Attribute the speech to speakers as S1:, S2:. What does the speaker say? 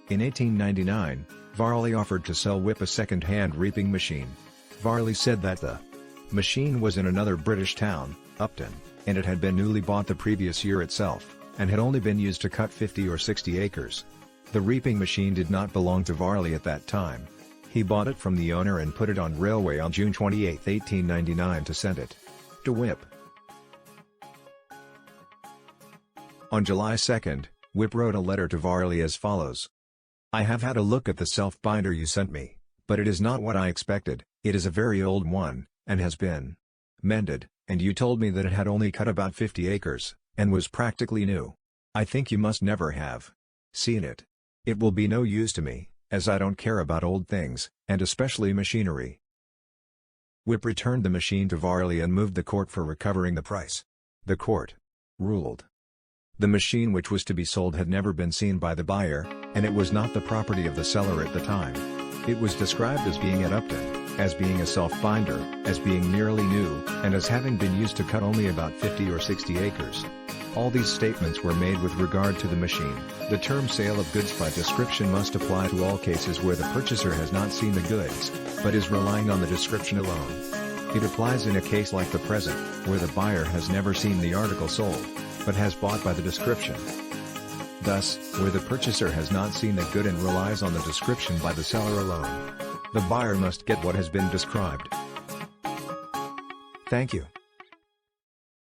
S1: In 1899, Varley offered to sell Whipp a second-hand reaping machine. Varley said that the machine was in another British town, Upton, and it had been newly bought the previous year itself, and had only been used to cut 50 or 60 acres. The reaping machine did not belong to Varley at that time. He bought it from the owner and put it on railway on June 28, 1899 to send it to Whipp. On July 2, Whipp wrote a letter to Varley as follows. I have had a look at the self-binder you sent me, but it is not what I expected. It is a very old one, and has been mended, and you told me that it had only cut about 50 acres, and was practically new. I think you must never have seen it. It will be no use to me, as I don't care about old things, and especially machinery. Whipp returned the machine to Varley and moved the court for recovering the price. The court ruled the machine which was to be sold had never been seen by the buyer, and it was not the property of the seller at the time. It was described as being at Upton, as being a self-binder, as being nearly new, and as having been used to cut only about 50 or 60 acres. All these statements were made with regard to the machine. The term sale of goods by description must apply to all cases where the purchaser has not seen the goods, but is relying on the description alone. It applies in a case like the present, where the buyer has never seen the article sold, but has bought by the description. Thus, where the purchaser has not seen the good and relies on the description by the seller alone, the buyer must get what has been described. Thank you.